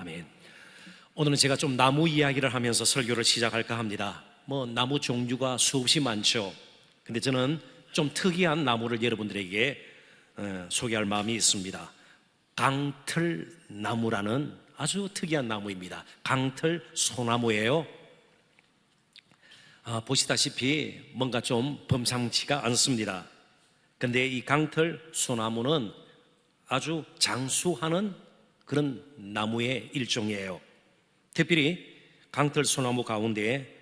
아멘. 오늘은 제가 좀 나무 이야기를 하면서 설교를 시작할까 합니다. 나무 종류가 수없이 많죠. 근데 저는 좀 특이한 나무를 여러분들에게 소개할 마음이 있습니다. 강틀나무라는 아주 특이한 나무입니다. 강틀 소나무예요. 보시다시피 뭔가 좀 범상치가 않습니다. 근데 이 강틀 소나무는 아주 장수하는 그런 나무의 일종이에요. 특별히 강틀 소나무 가운데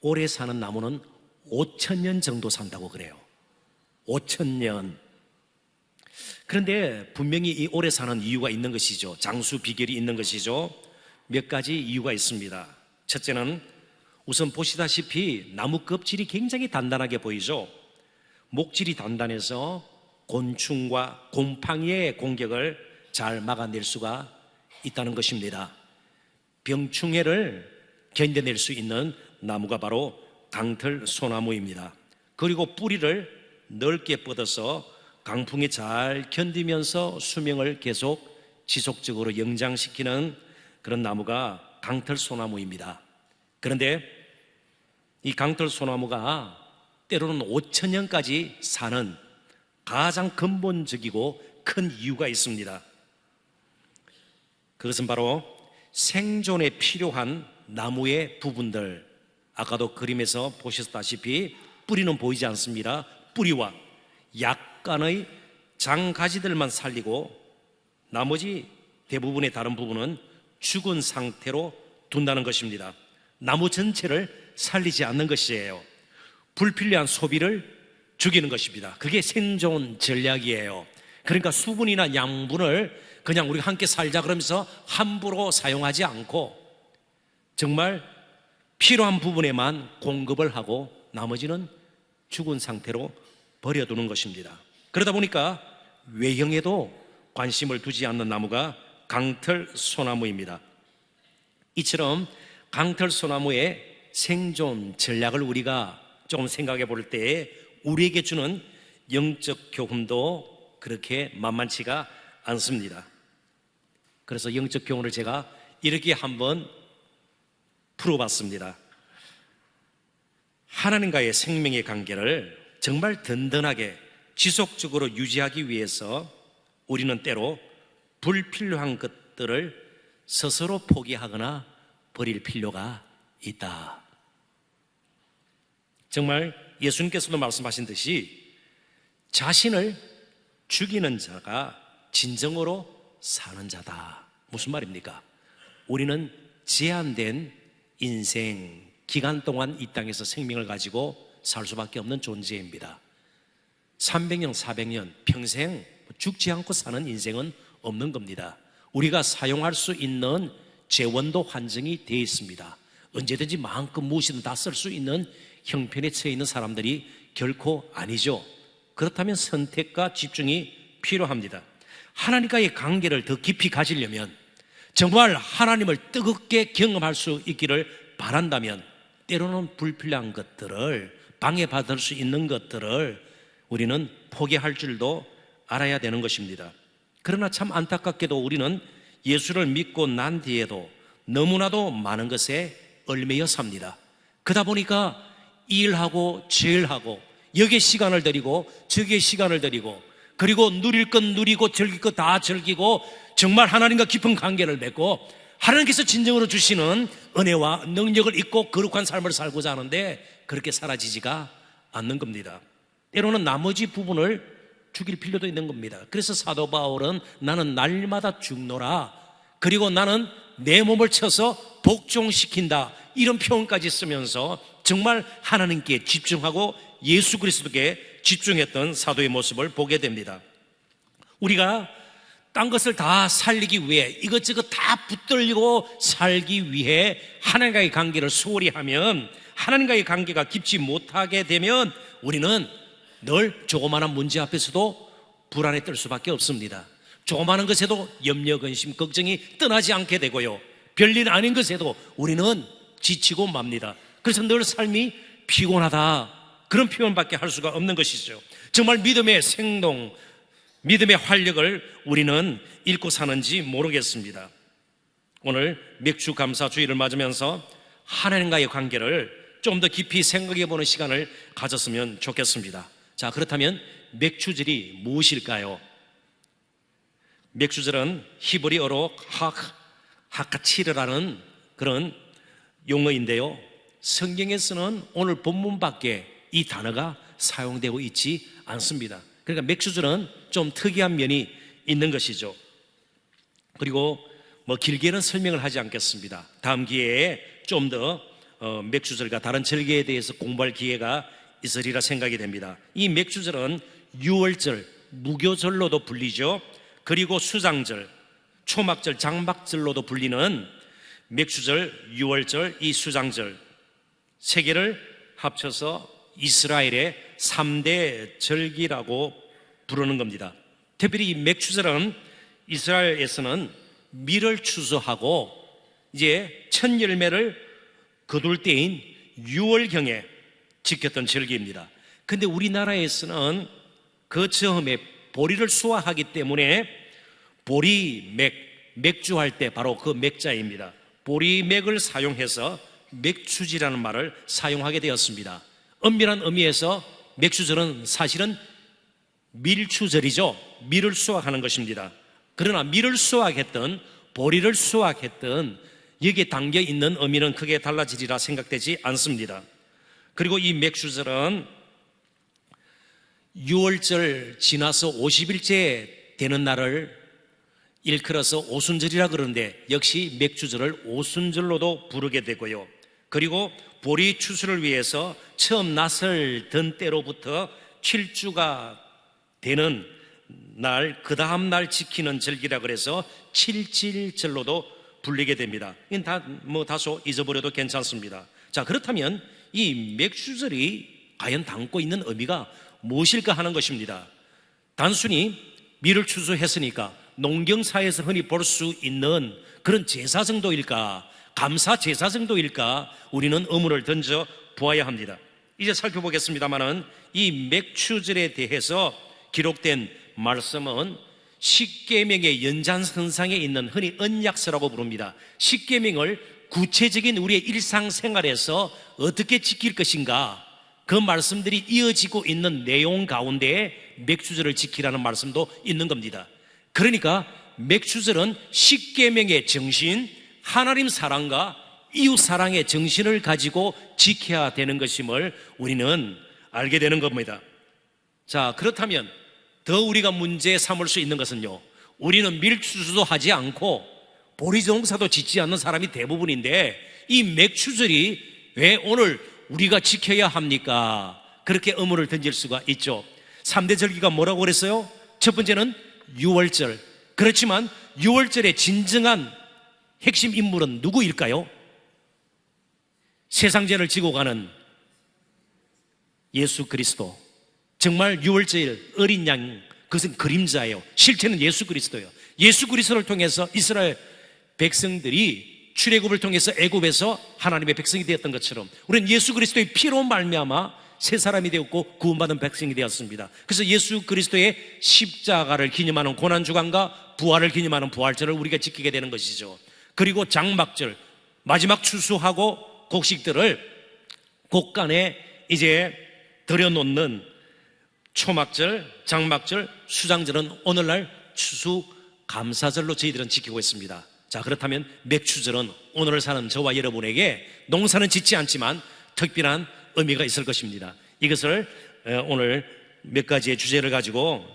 오래 사는 나무는 5,000년 정도 산다고 그래요. 5,000년. 그런데 분명히 이 오래 사는 이유가 있는 것이죠. 장수 비결이 있는 것이죠. 몇 가지 이유가 있습니다. 첫째는 우선 보시다시피 나무 껍질이 굉장히 단단하게 보이죠. 목질이 단단해서 곤충과 곰팡이의 공격을 잘 막아낼 수가 있다는 것입니다. 병충해를 견뎌낼 수 있는 나무가 바로 강틀 소나무입니다. 그리고 뿌리를 넓게 뻗어서 강풍에 잘 견디면서 수명을 계속 지속적으로 연장시키는 그런 나무가 강틀 소나무입니다. 그런데 이 강틀 소나무가 때로는 5,000년까지 사는 가장 근본적이고 큰 이유가 있습니다. 그것은 바로 생존에 필요한 나무의 부분들, 아까도 그림에서 보셨다시피 뿌리는 보이지 않습니다. 뿌리와 약간의 장가지들만 살리고 나머지 대부분의 다른 부분은 죽은 상태로 둔다는 것입니다. 나무 전체를 살리지 않는 것이에요. 불필요한 소비를 죽이는 것입니다. 그게 생존 전략이에요. 그러니까 수분이나 양분을 그냥 우리가 함께 살자 그러면서 함부로 사용하지 않고 정말 필요한 부분에만 공급을 하고 나머지는 죽은 상태로 버려두는 것입니다. 그러다 보니까 외형에도 관심을 두지 않는 나무가 강틀 소나무입니다. 이처럼 강틀 소나무의 생존 전략을 우리가 조금 생각해 볼 때 우리에게 주는 영적 교훈도 그렇게 만만치가 않습니다. 그래서 영적 교훈을 제가 이렇게 한번 풀어봤습니다. 하나님과의 생명의 관계를 정말 든든하게 지속적으로 유지하기 위해서 우리는 때로 불필요한 것들을 스스로 포기하거나 버릴 필요가 있다. 정말 예수님께서도 말씀하신 듯이 자신을 죽이는 자가 진정으로 사는 자다. 무슨 말입니까? 우리는 제한된 인생 기간 동안 이 땅에서 생명을 가지고 살 수밖에 없는 존재입니다. 300년, 400년 평생 죽지 않고 사는 인생은 없는 겁니다. 우리가 사용할 수 있는 재원도 한정이 되어 있습니다. 언제든지 마음껏 무엇이든 다 쓸 수 있는 형편에 처해 있는 사람들이 결코 아니죠. 그렇다면 선택과 집중이 필요합니다. 하나님과의 관계를 더 깊이 가지려면, 정말 하나님을 뜨겁게 경험할 수 있기를 바란다면 때로는 불필요한 것들을, 방해받을 수 있는 것들을 우리는 포기할 줄도 알아야 되는 것입니다. 그러나 참 안타깝게도 우리는 예수를 믿고 난 뒤에도 너무나도 많은 것에 얽매여 삽니다. 그러다 보니까 일하고 절하고 여기에 시간을 들이고 저기에 시간을 들이고, 그리고 누릴 건 누리고 즐길 거 다 즐기고 정말 하나님과 깊은 관계를 맺고 하나님께서 진정으로 주시는 은혜와 능력을 잊고 거룩한 삶을 살고자 하는데 그렇게 사라지지가 않는 겁니다. 때로는 나머지 부분을 죽일 필요도 있는 겁니다. 그래서 사도 바울은 나는 날마다 죽노라, 그리고 나는 내 몸을 쳐서 복종시킨다, 이런 표현까지 쓰면서 정말 하나님께 집중하고 예수 그리스도께 집중했던 사도의 모습을 보게 됩니다. 우리가 딴 것을 다 살리기 위해, 이것저것 다 붙들고 살기 위해 하나님과의 관계를 소홀히 하면, 하나님과의 관계가 깊지 못하게 되면 우리는 늘 조그마한 문제 앞에서도 불안에 떨 수밖에 없습니다. 조그마한 것에도 염려, 근심, 걱정이 떠나지 않게 되고요, 별일 아닌 것에도 우리는 지치고 맙니다. 그래서 늘 삶이 피곤하다, 그런 표현밖에 할 수가 없는 것이죠. 정말 믿음의 생동, 믿음의 활력을 우리는 잃고 사는지 모르겠습니다. 오늘 맥주 감사 주일을 맞으면서 하나님과의 관계를 좀 더 깊이 생각해 보는 시간을 가졌으면 좋겠습니다. 자, 그렇다면 맥주절이 무엇일까요? 맥주절은 히브리어로 하카치르라는 그런 용어인데요, 성경에서는 오늘 본문밖에 이 단어가 사용되고 있지 않습니다. 그러니까 맥주절은 좀 특이한 면이 있는 것이죠. 그리고 길게는 설명을 하지 않겠습니다. 다음 기회에 좀 더 맥주절과 다른 절기에 대해서 공부할 기회가 있으리라 생각이 됩니다. 이 맥주절은 유월절, 무교절로도 불리죠. 그리고 수장절, 초막절, 장막절로도 불리는 맥주절, 유월절, 이 수장절 세 개를 합쳐서 이스라엘의 3대 절기라고 부르는 겁니다. 특별히 이 맥주절은 이스라엘에서는 밀을 추수하고 이제 첫 열매를 거둘 때인 6월경에 지켰던 절기입니다. 근데 우리나라에서는 그 즈음에 보리를 수확하기 때문에 보리맥, 맥주할 때 바로 그 맥자입니다. 보리맥을 사용해서 맥주지라는 말을 사용하게 되었습니다. 엄밀한 의미에서 맥주절은 사실은 밀추절이죠. 밀을 수확하는 것입니다. 그러나 밀을 수확했던, 보리를 수확했던 여기에 담겨 있는 의미는 크게 달라지리라 생각되지 않습니다. 그리고 이 맥주절은 6월절 지나서 50일째 되는 날을 일컬어서 오순절이라 그러는데 역시 맥주절을 오순절로도 부르게 되고요. 그리고 보리 추수를 위해서 처음 낫을 든 때로부터 7주가 되는 날, 그 다음 날 지키는 절기라 그래서 칠칠절로도 불리게 됩니다. 이건 다소 잊어버려도 괜찮습니다. 자, 그렇다면 이 맥주절이 과연 담고 있는 의미가 무엇일까 하는 것입니다. 단순히 밀을 추수했으니까 농경사에서 흔히 볼 수 있는 그런 제사 정도일까, 감사 제사 정도일까, 우리는 의문을 던져 보아야 합니다. 이제 살펴보겠습니다만은 이 맥주절에 대해서 기록된 말씀은 십계명의 연장선상에 있는 흔히 언약서라고 부릅니다. 십계명을 구체적인 우리의 일상생활에서 어떻게 지킬 것인가, 그 말씀들이 이어지고 있는 내용 가운데 맥주절을 지키라는 말씀도 있는 겁니다. 그러니까 맥주절은 십계명의 정신, 하나님 사랑과 이웃 사랑의 정신을 가지고 지켜야 되는 것임을 우리는 알게 되는 겁니다. 자, 그렇다면 더 우리가 문제 삼을 수 있는 것은요, 우리는 밀추수도 하지 않고 보리종사도 짓지 않는 사람이 대부분인데 이 맥주절이 왜 오늘 우리가 지켜야 합니까? 그렇게 의문을 던질 수가 있죠. 3대 절기가 뭐라고 그랬어요? 첫 번째는 6월절. 그렇지만 6월절의 진정한 핵심 인물은 누구일까요? 세상죄를 지고 가는 예수 그리스도. 정말 6월절 어린 양, 그것은 그림자예요. 실체는 예수 그리스도예요. 예수 그리스도를 통해서 이스라엘 백성들이 출애굽을 통해서 애굽에서 하나님의 백성이 되었던 것처럼 우리는 예수 그리스도의 피로 말미암아 새 사람이 되었고 구원받은 백성이 되었습니다. 그래서 예수 그리스도의 십자가를 기념하는 고난주간과 부활을 기념하는 부활절을 우리가 지키게 되는 것이죠. 그리고 장막절, 마지막 추수하고 곡식들을 곡간에 이제 들여놓는 초막절, 장막절, 수장절은 오늘날 추수감사절로 저희들은 지키고 있습니다. 자, 그렇다면 맥주절은 오늘을 사는 저와 여러분에게 농사는 짓지 않지만 특별한 의미가 있을 것입니다. 이것을 오늘 몇 가지의 주제를 가지고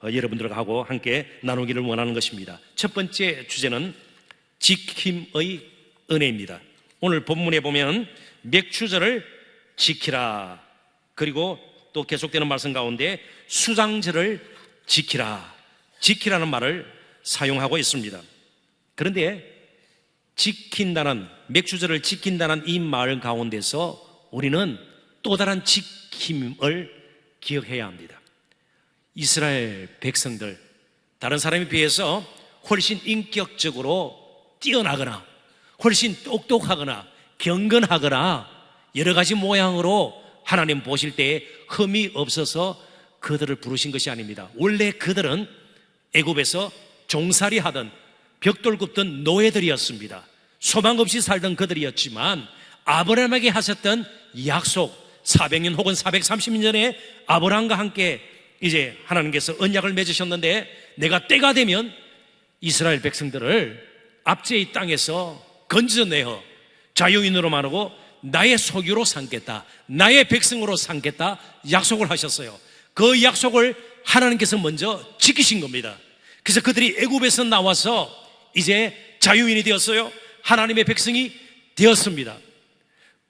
여러분들하고 함께 나누기를 원하는 것입니다. 첫 번째 주제는 지킴의 은혜입니다. 오늘 본문에 보면 맥주절을 지키라, 그리고 또 계속되는 말씀 가운데 수장절을 지키라, 지키라는 말을 사용하고 있습니다. 그런데 지킨다는, 맥주절을 지킨다는 이 말 가운데서 우리는 또 다른 지킴을 기억해야 합니다. 이스라엘 백성들, 다른 사람에 비해서 훨씬 인격적으로 뛰어나거나 훨씬 똑똑하거나 경건하거나 여러 가지 모양으로 하나님 보실 때에 흠이 없어서 그들을 부르신 것이 아닙니다. 원래 그들은 애굽에서 종살이 하던 벽돌 굽던 노예들이었습니다. 소망 없이 살던 그들이었지만 아브라함에게 하셨던 약속, 400년 혹은 430년 전에 아브라함과 함께 이제 하나님께서 언약을 맺으셨는데, 내가 때가 되면 이스라엘 백성들을 압제의 땅에서 건져내어 자유인으로 말하고 나의 소유로 삼겠다, 나의 백성으로 삼겠다 약속을 하셨어요. 그 약속을 하나님께서 먼저 지키신 겁니다. 그래서 그들이 애굽에서 나와서 이제 자유인이 되었어요. 하나님의 백성이 되었습니다.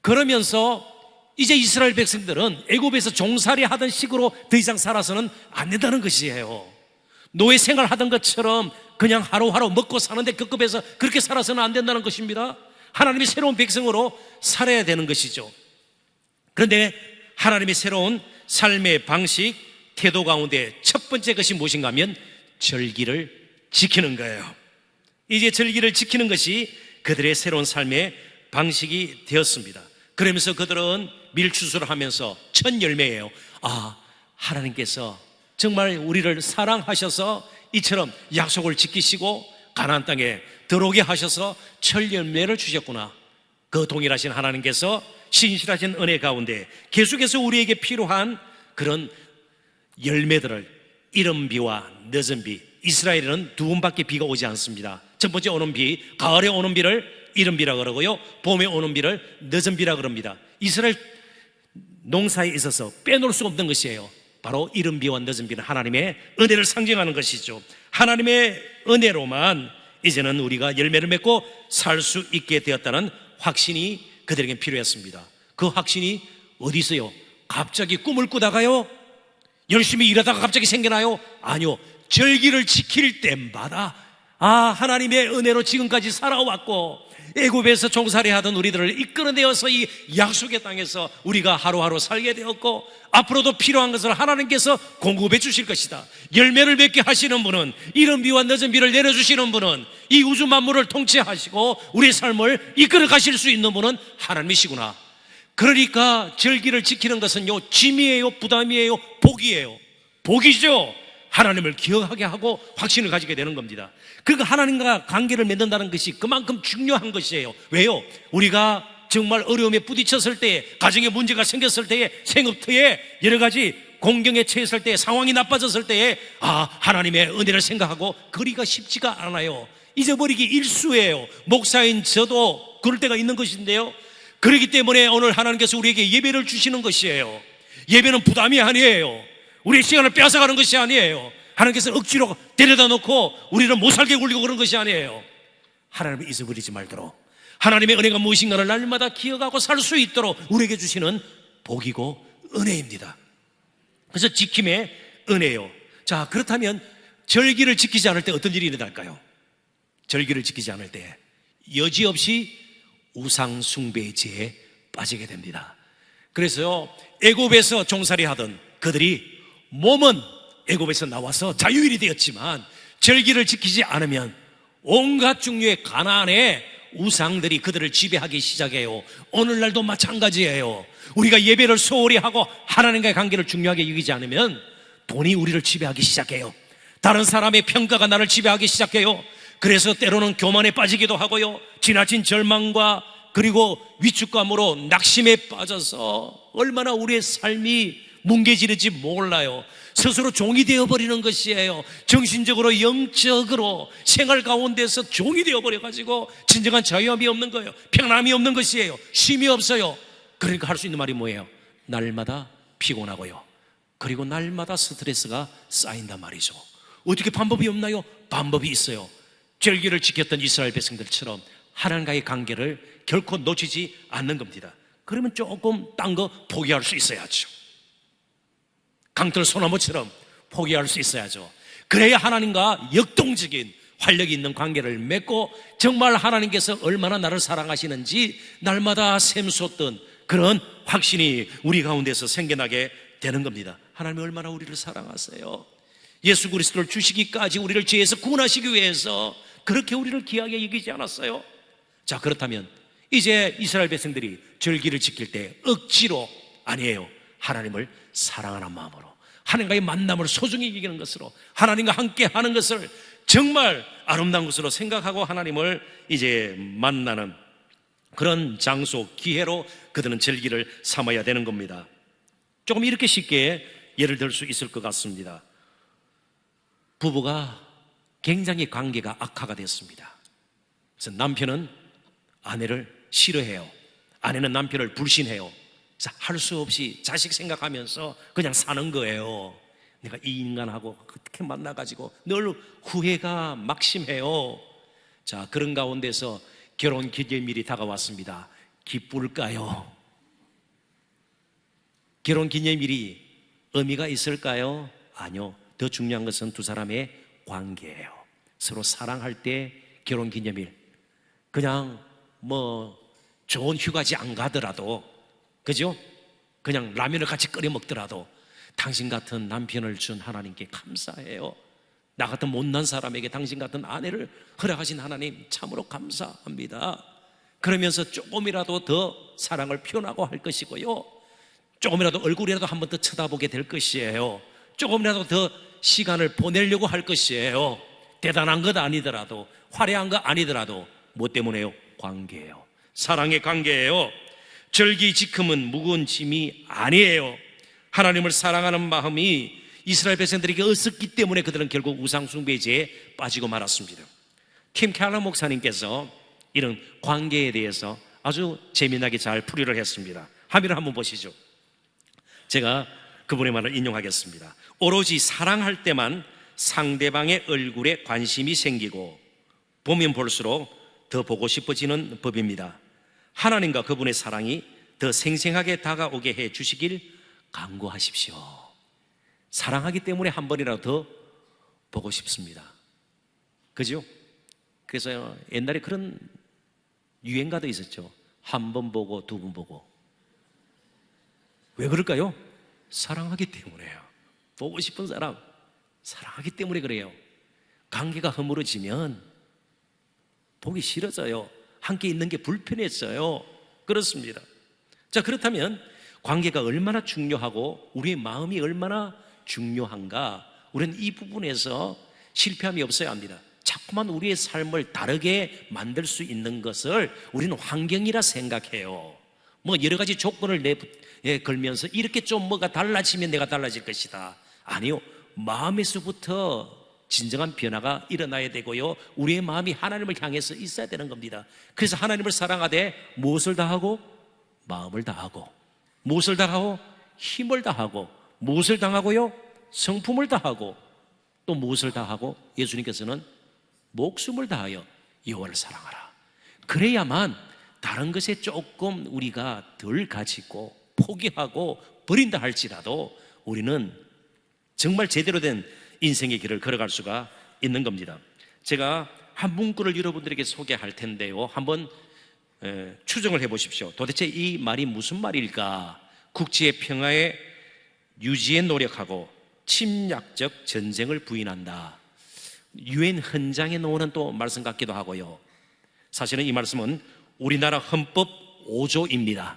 그러면서 이제 이스라엘 백성들은 애굽에서 종살이 하던 식으로 더 이상 살아서는 안 된다는 것이에요. 노예 생활하던 것처럼 그냥 하루하루 먹고 사는데 급급해서 그렇게 살아서는 안 된다는 것입니다. 하나님의 새로운 백성으로 살아야 되는 것이죠. 그런데 하나님의 새로운 삶의 방식, 태도 가운데 첫 번째 것이 무엇인가 하면 절기를 지키는 거예요. 이제 절기를 지키는 것이 그들의 새로운 삶의 방식이 되었습니다. 그러면서 그들은 밀추수를 하면서 첫 열매예요. 아, 하나님께서 정말 우리를 사랑하셔서 이처럼 약속을 지키시고 가나안 땅에 들어오게 하셔서 첫 열매를 주셨구나. 그 동일하신 하나님께서 신실하신 은혜 가운데 계속해서 우리에게 필요한 그런 열매들을, 이른 비와 늦은 비, 이스라엘에는 두 번밖에 비가 오지 않습니다. 첫 번째 오는 비, 가을에 오는 비를 이른 비라 그러고요, 봄에 오는 비를 늦은 비라 그럽니다. 이스라엘 농사에 있어서 빼놓을 수 없는 것이에요. 바로 이른 비와 늦은 비는 하나님의 은혜를 상징하는 것이죠. 하나님의 은혜로만 이제는 우리가 열매를 맺고 살 수 있게 되었다는 확신이 그들에게 필요했습니다. 그 확신이 어디 있어요? 갑자기 꿈을 꾸다가요? 열심히 일하다가 갑자기 생겨나요? 아니요. 절기를 지킬 때마다 하나님의 은혜로 지금까지 살아왔고 애굽에서 종살이 하던 우리들을 이끌어내어서 이 약속의 땅에서 우리가 하루하루 살게 되었고, 앞으로도 필요한 것을 하나님께서 공급해 주실 것이다. 열매를 맺게 하시는 분은, 이른 비와 늦은 비를 내려주시는 분은, 이 우주 만물을 통치하시고 우리의 삶을 이끌어 가실 수 있는 분은 하나님이시구나. 그러니까 절기를 지키는 것은요, 짐이에요, 부담이에요, 복이에요? 복이죠. 하나님을 기억하게 하고 확신을 가지게 되는 겁니다. 그러니까 하나님과 관계를 맺는다는 것이 그만큼 중요한 것이에요. 왜요? 우리가 정말 어려움에 부딪혔을 때에, 가정에 문제가 생겼을 때에, 생업터에 여러 가지 공경에 처했을 때에, 상황이 나빠졌을 때에 하나님의 은혜를 생각하고 그리가 쉽지가 않아요. 잊어버리기 일쑤예요. 목사인 저도 그럴 때가 있는 것인데요, 그렇기 때문에 오늘 하나님께서 우리에게 예배를 주시는 것이에요. 예배는 부담이 아니에요. 우리의 시간을 빼앗아가는 것이 아니에요. 하나님께서 억지로 데려다 놓고 우리를 못 살게 굴리고 그런 것이 아니에요. 하나님을 잊어버리지 말도록, 하나님의 은혜가 무엇인가를 날마다 기억하고 살 수 있도록 우리에게 주시는 복이고 은혜입니다. 그래서 지킴의 은혜요. 자, 그렇다면 절기를 지키지 않을 때 어떤 일이 일어날까요? 절기를 지키지 않을 때 여지없이 우상 숭배의 죄에 빠지게 됩니다. 그래서요, 애굽에서 종살이 하던 그들이 몸은 애굽에서 나와서 자유인이 되었지만 절기를 지키지 않으면 온갖 종류의 가나안의 우상들이 그들을 지배하기 시작해요. 오늘날도 마찬가지예요. 우리가 예배를 소홀히 하고 하나님과의 관계를 중요하게 여기지 않으면 돈이 우리를 지배하기 시작해요. 다른 사람의 평가가 나를 지배하기 시작해요. 그래서 때로는 교만에 빠지기도 하고요, 지나친 절망과 그리고 위축감으로 낙심에 빠져서 얼마나 우리의 삶이 뭉개지는지 몰라요. 스스로 종이 되어버리는 것이에요. 정신적으로, 영적으로 생활 가운데서 종이 되어버려가지고 진정한 자유함이 없는 거예요. 평안함이 없는 것이에요. 쉼이 없어요. 그러니까 할 수 있는 말이 뭐예요? 날마다 피곤하고요, 그리고 날마다 스트레스가 쌓인단 말이죠. 어떻게 방법이 없나요? 방법이 있어요. 절기를 지켰던 이스라엘 백성들처럼 하나님과의 관계를 결코 놓치지 않는 겁니다. 그러면 조금 딴 거 포기할 수 있어야죠. 강털 소나무처럼 포기할 수 있어야죠. 그래야 하나님과 역동적인 활력이 있는 관계를 맺고 정말 하나님께서 얼마나 나를 사랑하시는지 날마다 샘솟던 그런 확신이 우리 가운데서 생겨나게 되는 겁니다. 하나님이 얼마나 우리를 사랑하세요. 예수 그리스도를 주시기까지 우리를 죄에서 구원하시기 위해서 그렇게 우리를 귀하게 여기지 않았어요? 자, 그렇다면 이제 이스라엘 백성들이 절기를 지킬 때 억지로 아니에요. 하나님을 사랑하는 마음으로, 하나님과의 만남을 소중히 여기는 것으로, 하나님과 함께 하는 것을 정말 아름다운 것으로 생각하고 하나님을 이제 만나는 그런 장소, 기회로 그들은 절기를 삼아야 되는 겁니다. 조금 이렇게 쉽게 예를 들 수 있을 것 같습니다. 부부가 굉장히 관계가 악화가 됐습니다. 그래서 남편은 아내를 싫어해요. 아내는 남편을 불신해요. 그래서 할 수 없이 자식 생각하면서 그냥 사는 거예요. 내가 이 인간하고 어떻게 만나가지고 늘 후회가 막심해요. 자, 그런 가운데서 결혼 기념일이 다가왔습니다. 기쁠까요? 결혼 기념일이 의미가 있을까요? 아니요. 더 중요한 것은 두 사람의 관계예요. 서로 사랑할 때 결혼 기념일, 그냥 뭐 좋은 휴가지 안 가더라도, 그죠? 그냥 라면을 같이 끓여 먹더라도 당신 같은 남편을 준 하나님께 감사해요. 나 같은 못난 사람에게 당신 같은 아내를 허락하신 하나님 참으로 감사합니다. 그러면서 조금이라도 더 사랑을 표현하고 할 것이고요, 조금이라도 얼굴이라도 한 번 더 쳐다보게 될 것이에요. 조금이라도 더 시간을 보내려고 할 것이에요. 대단한 것 아니더라도, 화려한 것 아니더라도. 뭐 때문에요? 관계예요. 사랑의 관계예요. 절기지킴은 무거운 짐이 아니에요. 하나님을 사랑하는 마음이 이스라엘 백성들에게 없었기 때문에 그들은 결국 우상숭배제에 빠지고 말았습니다. 팀 켈러 목사님께서 이런 관계에 대해서 아주 재미나게 잘 풀이를 했습니다. 화면을 한번 보시죠. 제가 그분의 말을 인용하겠습니다. 오로지 사랑할 때만 상대방의 얼굴에 관심이 생기고 보면 볼수록 더 보고 싶어지는 법입니다. 하나님과 그분의 사랑이 더 생생하게 다가오게 해 주시길 간구하십시오. 사랑하기 때문에 한 번이라도 더 보고 싶습니다. 그죠? 그래서 옛날에 그런 유행가도 있었죠. 한 번 보고 두 번 보고. 왜 그럴까요? 사랑하기 때문에요. 보고 싶은 사람, 사랑하기 때문에 그래요. 관계가 허물어지면 보기 싫어져요. 함께 있는 게 불편했어요. 그렇습니다. 자, 그렇다면 관계가 얼마나 중요하고 우리의 마음이 얼마나 중요한가, 우리는 이 부분에서 실패함이 없어야 합니다. 자꾸만 우리의 삶을 다르게 만들 수 있는 것을 우리는 환경이라 생각해요. 뭐 여러 가지 조건을 걸면서 이렇게 좀 뭐가 달라지면 내가 달라질 것이다. 아니요. 마음에서부터 진정한 변화가 일어나야 되고요, 우리의 마음이 하나님을 향해서 있어야 되는 겁니다. 그래서 하나님을 사랑하되 무엇을 다하고? 마음을 다하고. 무엇을 다하고? 힘을 다하고. 무엇을 다하고요? 성품을 다하고. 또 무엇을 다하고? 예수님께서는 목숨을 다하여 여호와를 사랑하라. 그래야만 다른 것에 조금 우리가 덜 가지고 포기하고 버린다 할지라도 우리는 정말 제대로 된 인생의 길을 걸어갈 수가 있는 겁니다. 제가 한 문구를 여러분들에게 소개할 텐데요, 한번 추정을 해보십시오. 도대체 이 말이 무슨 말일까? 국지의 평화에 유지에 노력하고 침략적 전쟁을 부인한다. 유엔 헌장에 놓는 또 말씀 같기도 하고요. 사실은 이 말씀은 우리나라 헌법 5조입니다.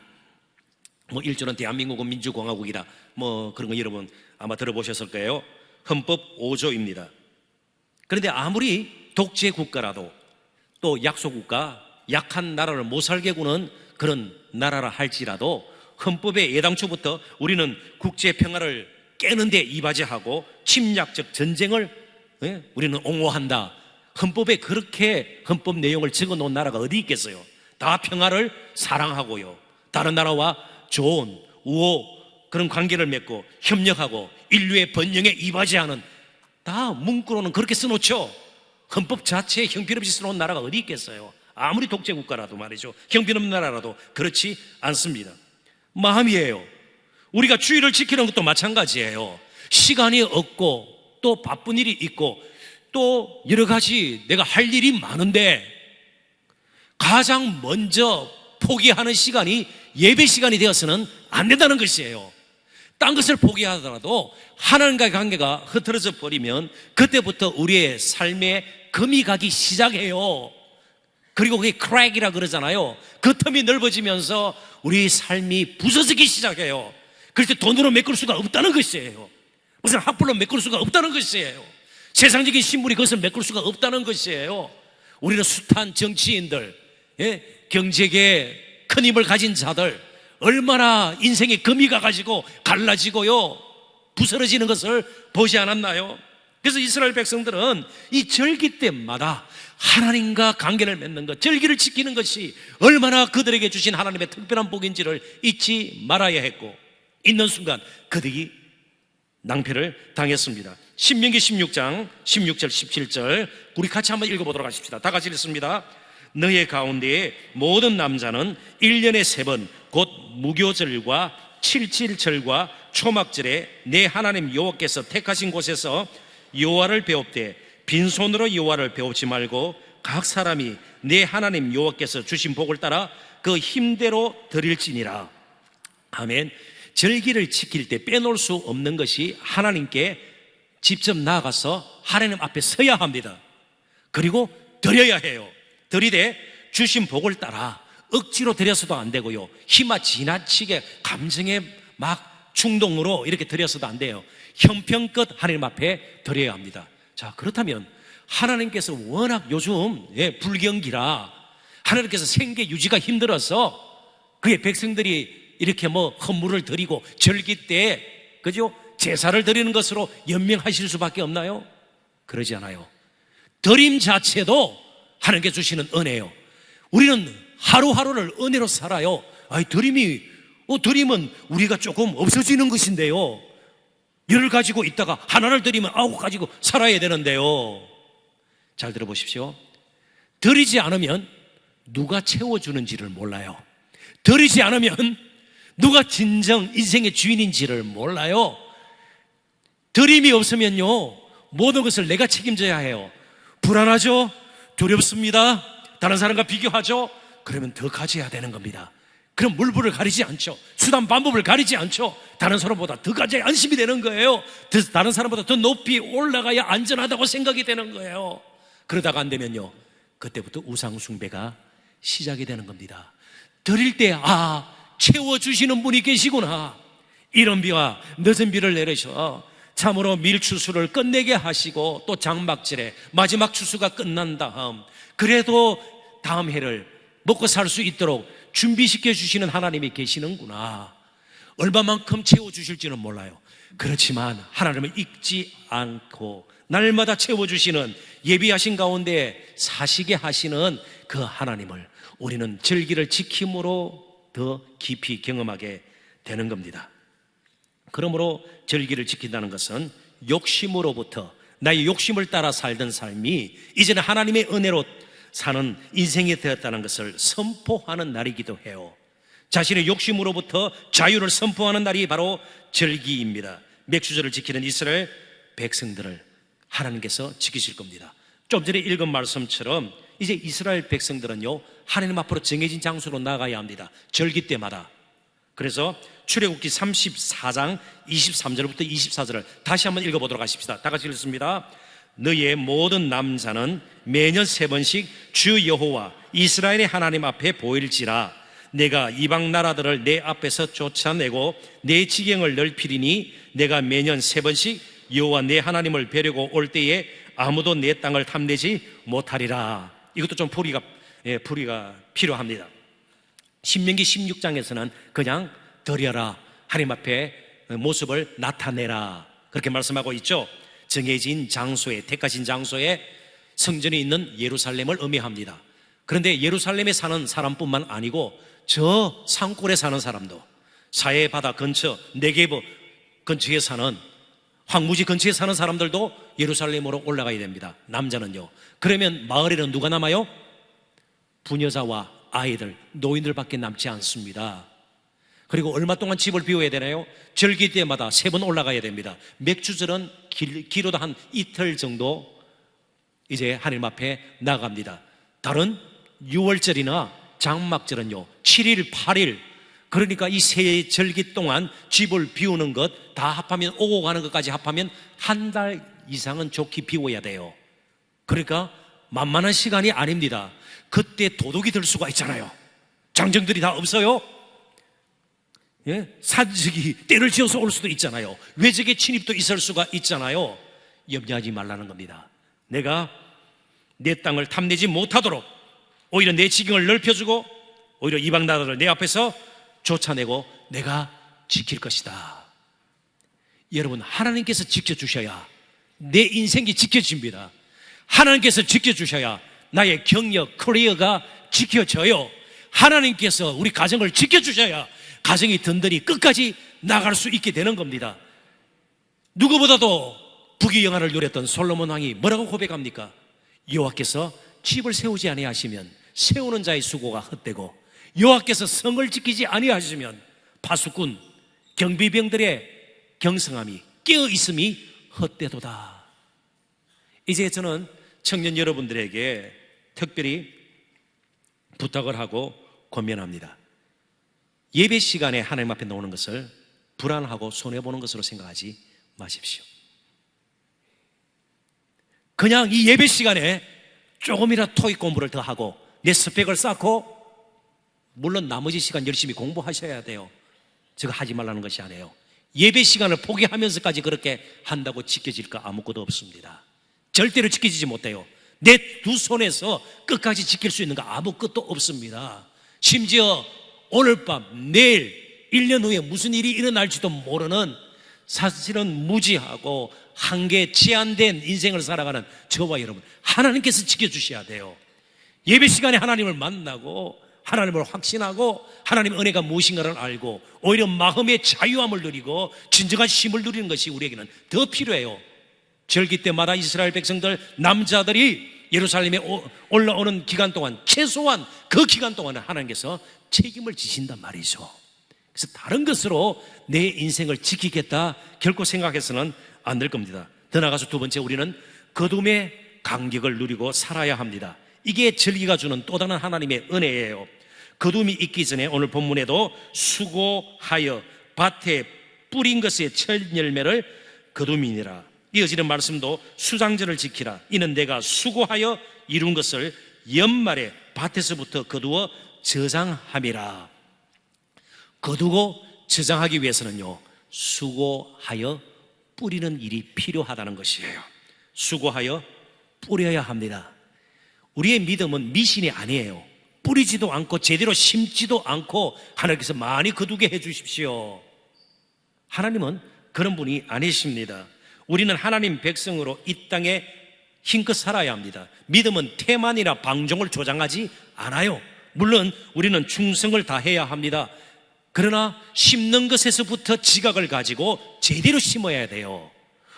뭐 1조는 대한민국은 민주공화국이다, 뭐 그런 거 여러분 아마 들어보셨을 거예요. 헌법 5조입니다. 그런데 아무리 독재 국가라도 또 약소국가, 약한 나라를 못 살게 구는 그런 나라라 할지라도 헌법의 예당초부터 우리는 국제 평화를 깨는데 이바지하고 침략적 전쟁을 우리는 옹호한다. 헌법에 그렇게 헌법 내용을 적어 놓은 나라가 어디 있겠어요? 다 평화를 사랑하고요, 다른 나라와 좋은 우호 그런 관계를 맺고 협력하고 인류의 번영에 이바지하는, 다 문구로는 그렇게 써놓죠. 헌법 자체에 형편없이 써놓은 나라가 어디 있겠어요? 아무리 독재 국가라도 말이죠, 형편없는 나라라도 그렇지 않습니다. 마음이에요. 우리가 주의를 지키는 것도 마찬가지예요. 시간이 없고 또 바쁜 일이 있고 또 여러 가지 내가 할 일이 많은데 가장 먼저 포기하는 시간이 예배 시간이 되어서는 안 된다는 것이에요. 딴 것을 포기하더라도 하나님과의 관계가 흐트러져 버리면 그때부터 우리의 삶에 금이 가기 시작해요. 그리고 그게 크랙이라 그러잖아요. 그 틈이 넓어지면서 우리의 삶이 부서지기 시작해요. 그럴 때 돈으로 메꿀 수가 없다는 것이에요. 무슨 학벌로 메꿀 수가 없다는 것이에요. 세상적인 신분이 그것을 메꿀 수가 없다는 것이에요. 우리는 숱한 정치인들, 경제계에 큰 힘을 가진 자들, 얼마나 인생의 금이 가가지고 갈라지고요, 부스러지는 것을 보지 않았나요? 그래서 이스라엘 백성들은 이 절기 때마다 하나님과 관계를 맺는 것, 절기를 지키는 것이 얼마나 그들에게 주신 하나님의 특별한 복인지를 잊지 말아야 했고, 있는 순간 그들이 낭패를 당했습니다. 신명기 16장 16절 17절 우리 같이 한번 읽어보도록 하십시다. 다 같이 읽습니다. 너의 가운데에 모든 남자는 1년에 3번 곧 무교절과 칠칠절과 초막절에 내 하나님 여호와께서 택하신 곳에서 여호와를 배웁되 빈손으로 여호와를 배우지 말고 각 사람이 내 하나님 여호와께서 주신 복을 따라 그 힘대로 드릴지니라. 아멘. 절기를 지킬 때 빼놓을 수 없는 것이 하나님께 직접 나아가서 하나님 앞에 서야 합니다. 그리고 드려야 해요. 드리되 주신 복을 따라 억지로 드려서도 안 되고요, 힘아 지나치게 감정에 막 충동으로 이렇게 드려서도 안 돼요. 형편껏 하나님 앞에 드려야 합니다. 자, 그렇다면 하나님께서 워낙 요즘 불경기라 하나님께서 생계 유지가 힘들어서 그의 백성들이 이렇게 헌물을 드리고 절기 때 그죠? 제사를 드리는 것으로 연명하실 수밖에 없나요? 그러지 않아요. 드림 자체도 하나님께 주시는 은혜예요. 우리는 하루하루를 은혜로 살아요. 드림은 우리가 조금 없어지는 것인데요, 열을 가지고 있다가 하나를 드리면 9 가지고 살아야 되는데요. 잘 들어보십시오. 드리지 않으면 누가 채워주는지를 몰라요. 드리지 않으면 누가 진정 인생의 주인인지를 몰라요. 드림이 없으면요, 모든 것을 내가 책임져야 해요. 불안하죠? 두렵습니다. 다른 사람과 비교하죠? 그러면 더 가져야 되는 겁니다. 그럼 물불을 가리지 않죠. 수단 방법을 가리지 않죠. 다른 사람보다 더 가져야 안심이 되는 거예요. 다른 사람보다 더 높이 올라가야 안전하다고 생각이 되는 거예요. 그러다가 안 되면요, 그때부터 우상숭배가 시작이 되는 겁니다. 드릴 때 채워주시는 분이 계시구나, 이른 비와 늦은 비를 내리셔 참으로 밀추수를 끝내게 하시고 또 장막절에 마지막 추수가 끝난 다음 그래도 다음 해를 먹고 살 수 있도록 준비시켜 주시는 하나님이 계시는구나. 얼마만큼 채워주실지는 몰라요. 그렇지만 하나님을 잊지 않고 날마다 채워주시는, 예비하신 가운데 사시게 하시는 그 하나님을 우리는 절기를 지킴으로 더 깊이 경험하게 되는 겁니다. 그러므로 절기를 지킨다는 것은 욕심으로부터, 나의 욕심을 따라 살던 삶이 이제는 하나님의 은혜로 사는 인생이 되었다는 것을 선포하는 날이기도 해요. 자신의 욕심으로부터 자유를 선포하는 날이 바로 절기입니다. 맥주절을 지키는 이스라엘 백성들을 하나님께서 지키실 겁니다. 좀 전에 읽은 말씀처럼 이제 이스라엘 백성들은요, 하나님 앞으로 정해진 장소로 나가야 합니다. 절기 때마다. 그래서 출애굽기 34장 23절부터 24절을 다시 한번 읽어보도록 하십시다. 다 같이 읽습니다. 너희의 모든 남자는 매년 3번씩 주 여호와 이스라엘의 하나님 앞에 보일지라. 내가 이방 나라들을 내 앞에서 쫓아내고 내 지경을 넓히리니 내가 매년 3번씩 여호와 내 하나님을 뵈려고 올 때에 아무도 내 땅을 탐내지 못하리라. 이것도 좀 풀이가 필요합니다. 신명기 16장에서는 그냥 드려라, 하나님 앞에 모습을 나타내라, 그렇게 말씀하고 있죠. 정해진 장소에, 택하신 장소에 성전이 있는 예루살렘을 의미합니다. 그런데 예루살렘에 사는 사람뿐만 아니고 저 산골에 사는 사람도, 사해 바다 근처, 네게브 근처에 사는, 황무지 근처에 사는 사람들도 예루살렘으로 올라가야 됩니다. 남자는요. 그러면 마을에는 누가 남아요? 부녀자와 아이들, 노인들밖에 남지 않습니다. 그리고 얼마 동안 집을 비워야 되나요? 절기 때마다 3번 올라가야 됩니다. 맥주절은 길어도 한 이틀 정도 이제 하나님 앞에 나갑니다. 다른 6월절이나 장막절은요 7일, 8일, 그러니까 이 세 절기 동안 집을 비우는 것 다 합하면, 오고 가는 것까지 합하면 한 달 이상은 좋게 비워야 돼요. 그러니까 만만한 시간이 아닙니다. 그때 도둑이 들 수가 있잖아요. 장정들이 다 없어요. 산적이 때를 지어서 올 수도 있잖아요. 외적의 침입도 있을 수가 있잖아요. 염려하지 말라는 겁니다. 내가 내 땅을 탐내지 못하도록 오히려 내 지경을 넓혀주고 오히려 이방 나라를 내 앞에서 쫓아내고 내가 지킬 것이다. 여러분, 하나님께서 지켜주셔야 내 인생이 지켜집니다. 하나님께서 지켜주셔야 나의 경력, 커리어가 지켜져요. 하나님께서 우리 가정을 지켜주셔야 가정이 든든히 끝까지 나갈 수 있게 되는 겁니다. 누구보다도 부귀영화를 누렸던 솔로몬 왕이 뭐라고 고백합니까? 여호와께서 집을 세우지 아니하시면 세우는 자의 수고가 헛되고 여호와께서 성을 지키지 아니하시면 파수꾼, 경비병들의 경성함이 깨어있음이 헛되도다. 이제 저는 청년 여러분들에게 특별히 부탁을 하고 권면합니다. 예배 시간에 하나님 앞에 나오는 것을 불안하고 손해보는 것으로 생각하지 마십시오. 그냥 이 예배 시간에 조금이라도 토익 공부를 더 하고 내 스펙을 쌓고, 물론 나머지 시간 열심히 공부하셔야 돼요. 제가 하지 말라는 것이 아니에요. 예배 시간을 포기하면서까지 그렇게 한다고 지켜질까? 아무것도 없습니다. 절대로 지켜지지 못해요. 내 두 손에서 끝까지 지킬 수 있는 거 아무것도 없습니다. 심지어 오늘 밤, 내일, 1년 후에 무슨 일이 일어날지도 모르는, 사실은 무지하고 한계, 제한된 인생을 살아가는 저와 여러분, 하나님께서 지켜주셔야 돼요. 예배 시간에 하나님을 만나고 하나님을 확신하고 하나님의 은혜가 무엇인가를 알고 오히려 마음의 자유함을 누리고 진정한 힘을 누리는 것이 우리에게는 더 필요해요. 절기 때마다 이스라엘 백성들, 남자들이 예루살렘에 올라오는 기간 동안, 최소한 그 기간 동안은 하나님께서 책임을 지신단 말이죠. 그래서 다른 것으로 내 인생을 지키겠다 결코 생각해서는 안 될 겁니다. 더 나아가서 두 번째, 우리는 거둠의 간격을 누리고 살아야 합니다. 이게 절기가 주는 또 다른 하나님의 은혜예요. 거둠이 있기 전에 오늘 본문에도 수고하여 밭에 뿌린 것의 첫 열매를 거둠이니라. 이어지는 말씀도 수장절을 지키라. 이는 내가 수고하여 이룬 것을 연말에 밭에서부터 거두어 저장함이라. 거두고 저장하기 위해서는요, 수고하여 뿌리는 일이 필요하다는 것이에요. 수고하여 뿌려야 합니다. 우리의 믿음은 미신이 아니에요. 뿌리지도 않고 제대로 심지도 않고 하나님께서 많이 거두게 해 주십시오. 하나님은 그런 분이 아니십니다. 우리는 하나님 백성으로 이 땅에 힘껏 살아야 합니다. 믿음은 태만이나 방종을 조장하지 않아요. 물론 우리는 충성을 다해야 합니다. 그러나 심는 것에서부터 지각을 가지고 제대로 심어야 돼요.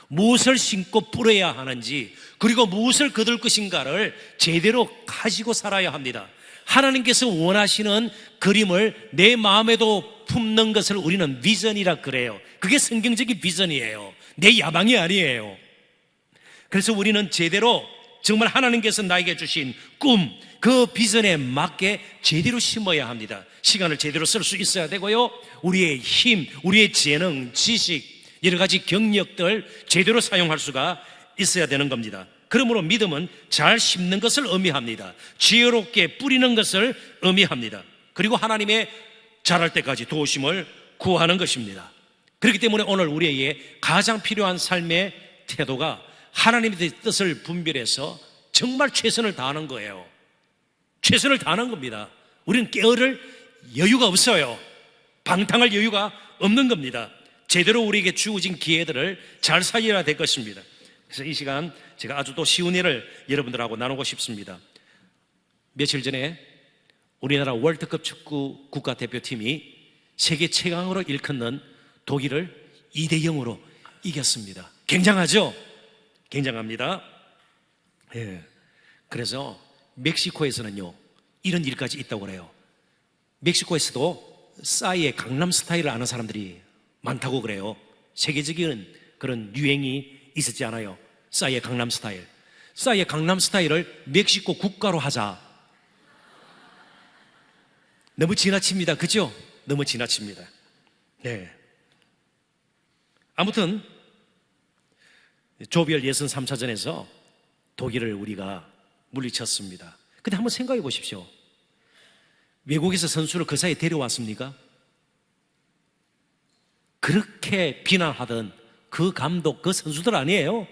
무엇을 심고 뿌려야 하는지, 그리고 무엇을 거둘 것인가를 제대로 가지고 살아야 합니다. 하나님께서 원하시는 그림을 내 마음에도 품는 것을 우리는 비전이라 그래요. 그게 성경적인 비전이에요. 내 야망이 아니에요. 그래서 우리는 제대로 정말 하나님께서 나에게 주신 꿈, 그 비전에 맞게 제대로 심어야 합니다. 시간을 제대로 쓸 수 있어야 되고요, 우리의 힘, 우리의 재능, 지식, 여러 가지 경력들 제대로 사용할 수가 있어야 되는 겁니다. 그러므로 믿음은 잘 심는 것을 의미합니다. 지혜롭게 뿌리는 것을 의미합니다. 그리고 하나님의 자랄 때까지 도우심을 구하는 것입니다. 그렇기 때문에 오늘 우리에게 가장 필요한 삶의 태도가 하나님의 뜻을 분별해서 정말 최선을 다하는 거예요. 최선을 다하는 겁니다. 우리는 게으를 여유가 없어요. 방탕할 여유가 없는 겁니다. 제대로 우리에게 주어진 기회들을 잘 살려야 될 것입니다. 그래서 이 시간 제가 아주 또 쉬운 예를 여러분들하고 나누고 싶습니다. 며칠 전에 우리나라 월드컵 축구 국가대표팀이 세계 최강으로 일컫는 독일을 2대0으로 이겼습니다. 굉장하죠? 굉장합니다. 예. 그래서 멕시코에서는요, 이런 일까지 있다고 그래요. 멕시코에서도 싸이의 강남 스타일을 아는 사람들이 많다고 그래요. 세계적인 그런 유행이 있었지 않아요? 싸이의 강남 스타일. 싸이의 강남 스타일을 멕시코 국가로 하자. 너무 지나칩니다. 그죠? 너무 지나칩니다. 네. 아무튼 조별 예선 3차전에서 독일을 우리가 물리쳤습니다. 근데 한번 생각해 보십시오. 외국에서 선수를 그 사이에 데려왔습니까? 그렇게 비난하던 그 감독, 그 선수들 아니에요?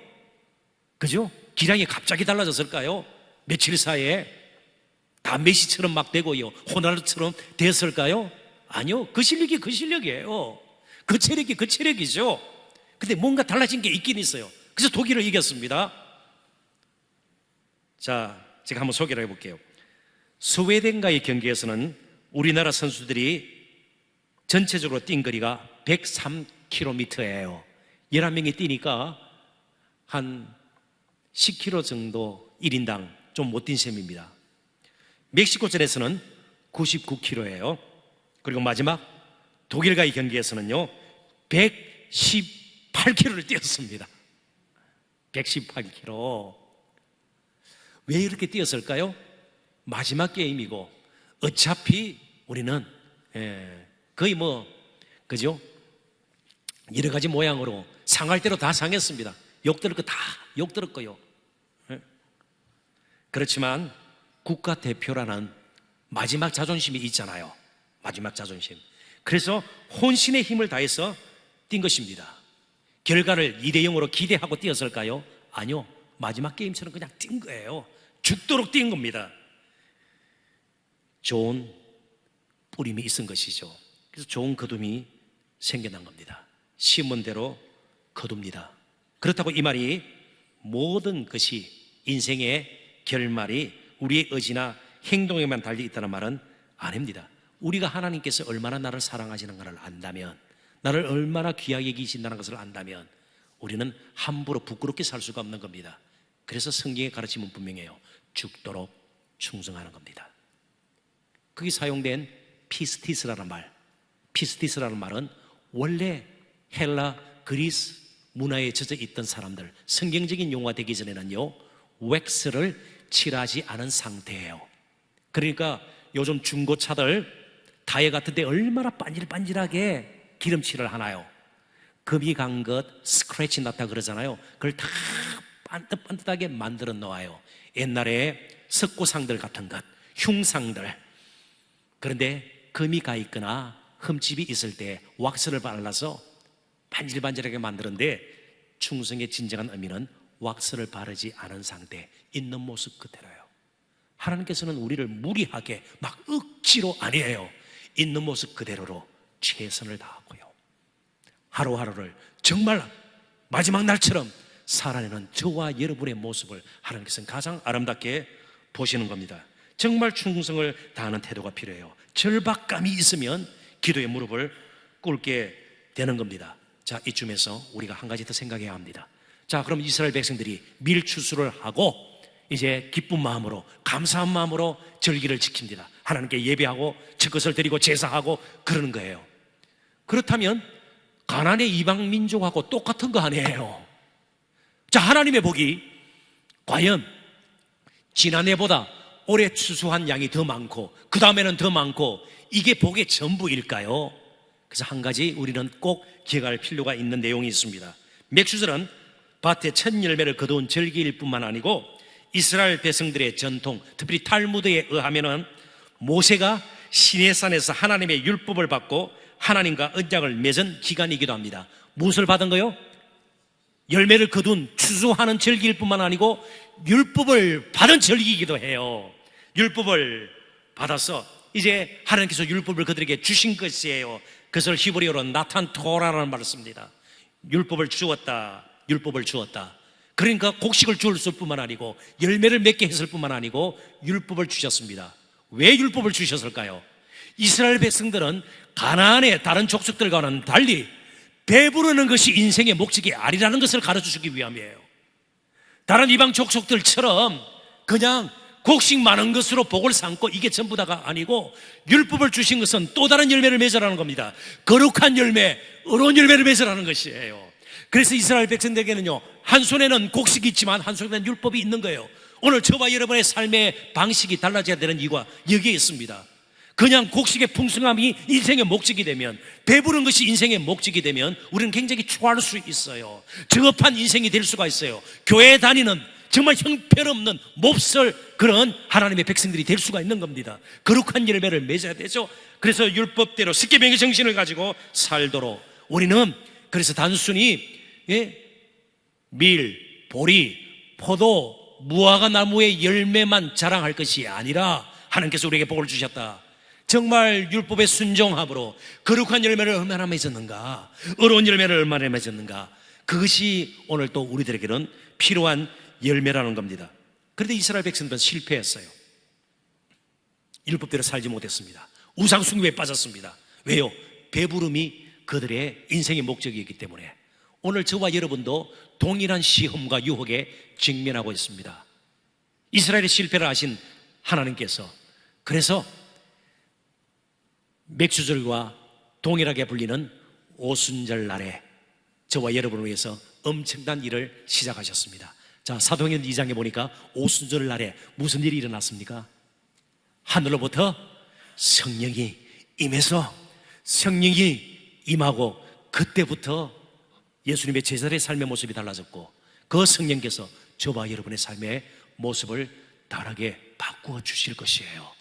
그죠? 기량이 갑자기 달라졌을까요? 며칠 사이에 다 메시처럼 막 되고요, 호날두처럼 됐을까요? 아니요. 그 실력이 그 실력이에요. 그 체력이 그 체력이죠. 근데 뭔가 달라진 게 있긴 있어요. 그래서 독일을 이겼습니다. 자, 제가 한번 소개를 해볼게요. 스웨덴과의 경기에서는 우리나라 선수들이 전체적으로 뛴 거리가 103km예요. 11명이 뛰니까 한 10km 정도 1인당 좀 못 뛴 셈입니다. 멕시코전에서는 99km예요. 그리고 마지막 독일과의 경기에서는요 118km를 뛰었습니다. 118km. 왜 이렇게 뛰었을까요? 마지막 게임이고 어차피 우리는 거의 그죠? 여러 가지 모양으로 상할 대로 다 상했습니다. 욕 들을 거 다 욕 들었고요. 그렇지만 국가대표라는 마지막 자존심이 있잖아요. 마지막 자존심. 그래서 혼신의 힘을 다해서 뛴 것입니다. 결과를 2대0으로 기대하고 뛰었을까요? 아니요. 마지막 게임처럼 그냥 뛴 거예요. 죽도록 뛴 겁니다. 좋은 뿌림이 있은 것이죠. 그래서 좋은 거둠이 생겨난 겁니다. 심은 대로 거둡니다. 그렇다고 이 말이 모든 것이 인생의 결말이 우리의 의지나 행동에만 달려 있다는 말은 아닙니다. 우리가 하나님께서 얼마나 나를 사랑하시는 것을 안다면, 나를 얼마나 귀하게 여기신다는 것을 안다면 우리는 함부로 부끄럽게 살 수가 없는 겁니다. 그래서 성경의 가르침은 분명해요. 죽도록 충성하는 겁니다. 거기 사용된 피스티스라는 말, 피스티스라는 말은 원래 헬라, 그리스 문화에 젖어 있던 사람들, 성경적인 용어가 되기 전에는요 웩스를 칠하지 않은 상태예요. 그러니까 요즘 중고차들 타이어 같은 데 얼마나 반질반질하게 기름칠을 하나요? 금이 간 것, 스크래치 났다 그러잖아요. 그걸 다 반듯반듯하게 만들어 놓아요. 옛날에 석고상들 같은 것, 흉상들. 그런데 금이 가 있거나 흠집이 있을 때 왁스를 발라서 반질반질하게 만드는데, 충성의 진정한 의미는 왁스를 바르지 않은 상태, 있는 모습 그대로예요. 하나님께서는 우리를 무리하게 막 억지로 아니에요. 있는 모습 그대로로 최선을 다하고요, 하루하루를 정말 마지막 날처럼 살아내는 저와 여러분의 모습을 하나님께서는 가장 아름답게 보시는 겁니다. 정말 충성을 다하는 태도가 필요해요. 절박감이 있으면 기도의 무릎을 꿇게 되는 겁니다. 자, 이쯤에서 우리가 한 가지 더 생각해야 합니다. 자, 그럼 이스라엘 백성들이 밀추수를 하고 이제 기쁜 마음으로, 감사한 마음으로 절기를 지킵니다. 하나님께 예배하고 첫것을 드리고 제사하고 그러는 거예요. 그렇다면 가나안의 이방 민족하고 똑같은 거 아니에요? 자, 하나님의 복이 과연 지난해보다 올해 추수한 양이 더 많고 그 다음에는 더 많고 이게 복의 전부일까요? 그래서 한 가지 우리는 꼭 기억할 필요가 있는 내용이 있습니다. 맥추절은 밭에 첫 열매를 거두은 절기일 뿐만 아니고 이스라엘 백성들의 전통, 특별히 탈무드에 의하면은 모세가 시내산에서 하나님의 율법을 받고 하나님과 언약을 맺은 기간이기도 합니다. 무엇을 받은 거요? 열매를 거둔 추수하는 절기일 뿐만 아니고 율법을 받은 절기이기도 해요. 율법을 받아서 이제 하나님께서 율법을 그들에게 주신 것이에요. 그것을 히브리어로 나탄 토라라는 말을 씁니다. 율법을 주었다, 율법을 주었다. 그러니까 곡식을 주었을 뿐만 아니고 열매를 맺게 했을 뿐만 아니고 율법을 주셨습니다. 왜 율법을 주셨을까요? 이스라엘 백성들은 가나안의 다른 족속들과는 달리 배부르는 것이 인생의 목적이 아니라는 것을 가르쳐주기 위함이에요. 다른 이방 족속들처럼 그냥 곡식 많은 것으로 복을 삼고 이게 전부 다가 아니고 율법을 주신 것은 또 다른 열매를 맺으라는 겁니다. 거룩한 열매, 의로운 열매를 맺으라는 것이에요. 그래서 이스라엘 백성들에게는요, 한 손에는 곡식이 있지만 한 손에는 율법이 있는 거예요. 오늘 저와 여러분의 삶의 방식이 달라져야 되는 이유가 여기에 있습니다. 그냥 곡식의 풍성함이 인생의 목적이 되면, 배부른 것이 인생의 목적이 되면 우리는 굉장히 초라할 수 있어요. 저급한 인생이 될 수가 있어요. 교회에 다니는 정말 형편없는 몹쓸 그런 하나님의 백성들이 될 수가 있는 겁니다. 거룩한 열매를 맺어야 되죠. 그래서 율법대로 십계명의 정신을 가지고 살도록 우리는, 그래서 단순히 밀, 보리, 포도, 무화과 나무의 열매만 자랑할 것이 아니라 하나님께서 우리에게 복을 주셨다. 정말 율법에 순종함으로 거룩한 열매를 얼마나 맺었는가, 의로운 열매를 얼마나 맺었는가, 그것이 오늘 또 우리들에게는 필요한 열매라는 겁니다. 그런데 이스라엘 백성들은 실패했어요. 율법대로 살지 못했습니다. 우상 숭배에 빠졌습니다. 왜요? 배부름이 그들의 인생의 목적이었기 때문에. 오늘 저와 여러분도 동일한 시험과 유혹에 직면하고 있습니다. 이스라엘의 실패를 아신 하나님께서 그래서 맥주절과 동일하게 불리는 오순절 날에 저와 여러분을 위해서 엄청난 일을 시작하셨습니다. 자, 사도행전 2장에 보니까 오순절 날에 무슨 일이 일어났습니까? 하늘로부터 성령이 임해서 성령이 임하고 그때부터 예수님의 제자들의 삶의 모습이 달라졌고 그 성령께서 저와 여러분의 삶의 모습을 다르게 바꾸어 주실 것이에요.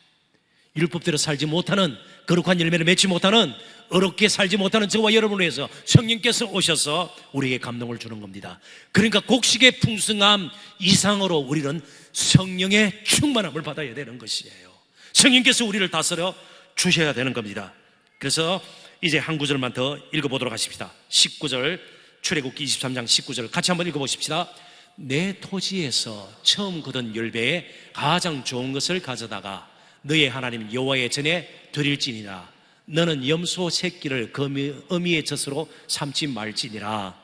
율법대로 살지 못하는, 거룩한 열매를 맺지 못하는, 어렵게 살지 못하는 저와 여러분을 위해서 성령께서 오셔서 우리에게 감동을 주는 겁니다. 그러니까 곡식의 풍성함 이상으로 우리는 성령의 충만함을 받아야 되는 것이에요. 성령께서 우리를 다스려 주셔야 되는 겁니다. 그래서 이제 한 구절만 더 읽어보도록 하십시다. 19절, 출애굽기 23장 19절 같이 한번 읽어보십시다. 내 토지에서 처음 거둔 열매에 가장 좋은 것을 가져다가 너의 하나님 여호와의 전에 드릴지니라. 너는 염소 새끼를 그 어미의 젖으로 삼지 말지니라.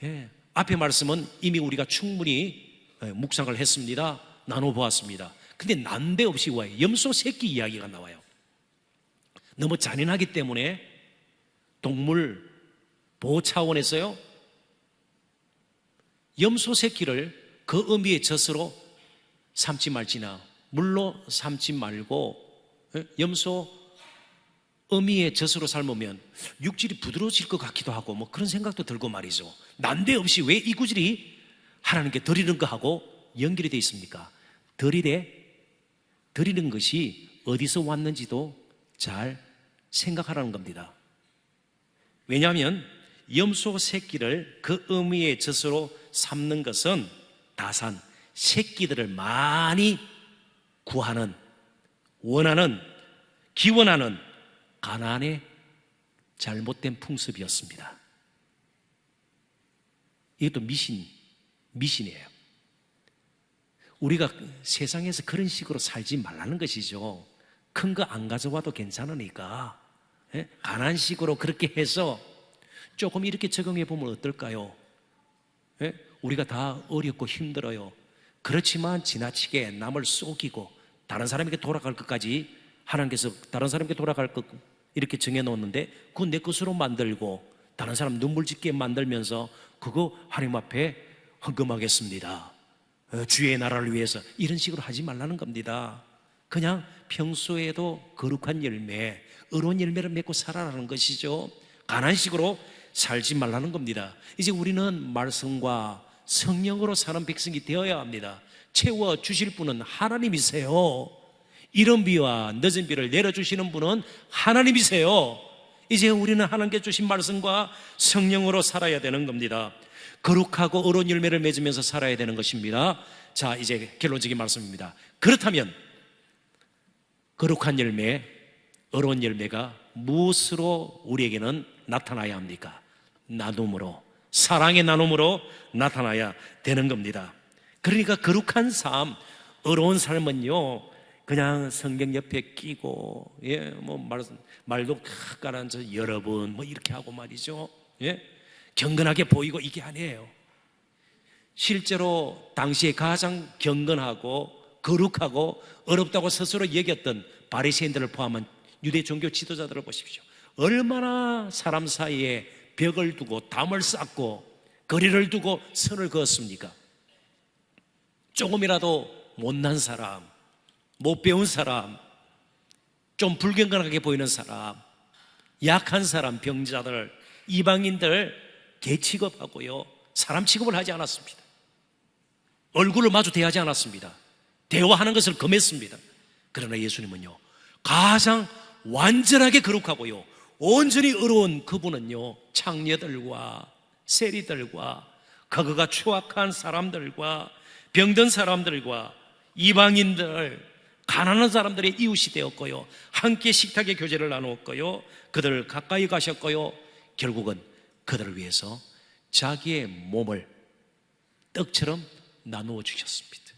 예, 앞의 말씀은 이미 우리가 충분히 묵상을 했습니다. 나눠보았습니다. 근데 난데없이 왜 염소 새끼 이야기가 나와요? 너무 잔인하기 때문에 동물 보호 차원에서요, 염소 새끼를 그 어미의 젖으로 삼지 말지나, 물로 삼지 말고 염소 어미의 젖으로 삶으면 육질이 부드러워질 것 같기도 하고 뭐 그런 생각도 들고 말이죠. 난데없이 왜 이 구절이 하나님께 드리는 거하고 연결이 되어 있습니까? 드리는 것이 어디서 왔는지도 잘 생각하라는 겁니다. 왜냐하면 염소 새끼를 그 어미의 젖으로 삼는 것은 다산 새끼들을 많이 구하는, 원하는, 기원하는 가나안의 잘못된 풍습이었습니다. 이것도 미신이에요. 우리가 세상에서 그런 식으로 살지 말라는 것이죠. 큰 거 안 가져와도 괜찮으니까 가난식으로 그렇게 해서 조금 이렇게 적용해 보면 어떨까요? 우리가 다 어렵고 힘들어요. 그렇지만 지나치게 남을 속이고 다른 사람에게 돌아갈 것까지 하나님께서 다른 사람에게 돌아갈 것 이렇게 정해놓았는데 그건 내 것으로 만들고 다른 사람 눈물 짓게 만들면서 그거 하나님 앞에 헌금하겠습니다, 주의 나라를 위해서, 이런 식으로 하지 말라는 겁니다. 그냥 평소에도 거룩한 열매, 의로운 열매를 맺고 살아라는 것이죠. 가난식으로 살지 말라는 겁니다. 이제 우리는 말씀과 성령으로 사는 백성이 되어야 합니다. 채워주실 분은 하나님이세요. 이른 비와 늦은 비를 내려주시는 분은 하나님이세요. 이제 우리는 하나님께 주신 말씀과 성령으로 살아야 되는 겁니다. 거룩하고 의로운 열매를 맺으면서 살아야 되는 것입니다. 자, 이제 결론적인 말씀입니다. 그렇다면 거룩한 열매, 의로운 열매가 무엇으로 우리에게는 나타나야 합니까? 나눔으로, 사랑의 나눔으로 나타나야 되는 겁니다. 그러니까 거룩한 삶, 의로운 삶은요, 그냥 성경 옆에 끼고, 말도 가라앉아 여러분 뭐 이렇게 하고 말이죠. 경건하게 보이고 이게 아니에요. 실제로 당시에 가장 경건하고 거룩하고 어렵다고 스스로 여겼던 바리새인들을 포함한 유대 종교 지도자들을 보십시오. 얼마나 사람 사이에 벽을 두고 담을 쌓고 거리를 두고 선을 그었습니까? 조금이라도 못난 사람, 못 배운 사람, 좀 불경건하게 보이는 사람, 약한 사람, 병자들, 이방인들 개 취급하고요, 사람 취급을 하지 않았습니다. 얼굴을 마주 대하지 않았습니다. 대화하는 것을 금했습니다. 그러나 예수님은요, 가장 완전하게 거룩하고요, 온전히 의로운 그분은요, 창녀들과 세리들과 거그가 추악한 사람들과 병든 사람들과 이방인들, 가난한 사람들의 이웃이 되었고요, 함께 식탁의 교제를 나누었고요, 그들을 가까이 가셨고요, 결국은 그들을 위해서 자기의 몸을 떡처럼 나누어 주셨습니다.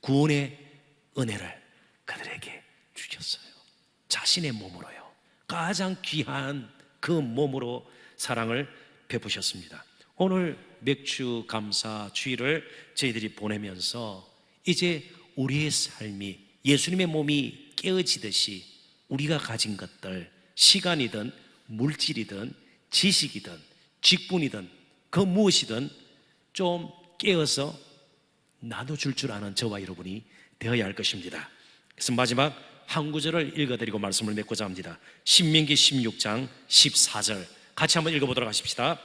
구원의 은혜를 그들에게 주셨어요. 자신의 몸으로요, 가장 귀한 그 몸으로 사랑을 베푸셨습니다. 오늘 맥주 감사 주일을 저희들이 보내면서 이제 우리의 삶이 예수님의 몸이 깨어지듯이 우리가 가진 것들, 시간이든 물질이든 지식이든 직분이든 그 무엇이든 좀 깨어서 나눠줄 줄 아는 저와 여러분이 되어야 할 것입니다. 그래서 마지막 한 구절을 읽어드리고 말씀을 맺고자 합니다. 신명기 16장 14절 같이 한번 읽어보도록 하십시다.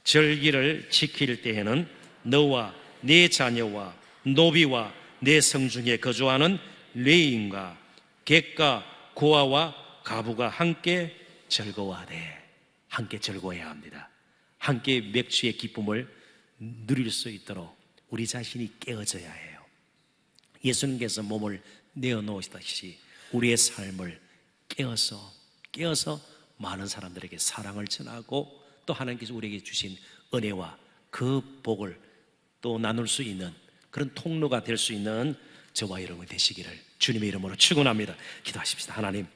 절기를 지킬 때에는 너와 네 자녀와 노비와 내 성중에 거주하는 레인과 객과 고아와 가부가 함께 즐거워하되, 함께 즐거워해야 합니다. 함께 맥주의 기쁨을 누릴 수 있도록 우리 자신이 깨어져야 해요. 예수님께서 몸을 내어놓으시듯이 우리의 삶을 깨어서 많은 사람들에게 사랑을 전하고, 또 하나님께서 우리에게 주신 은혜와 그 복을 또 나눌 수 있는 그런 통로가 될 수 있는 저와 여러분이 되시기를 주님의 이름으로 축원합니다. 기도하십시다. 하나님,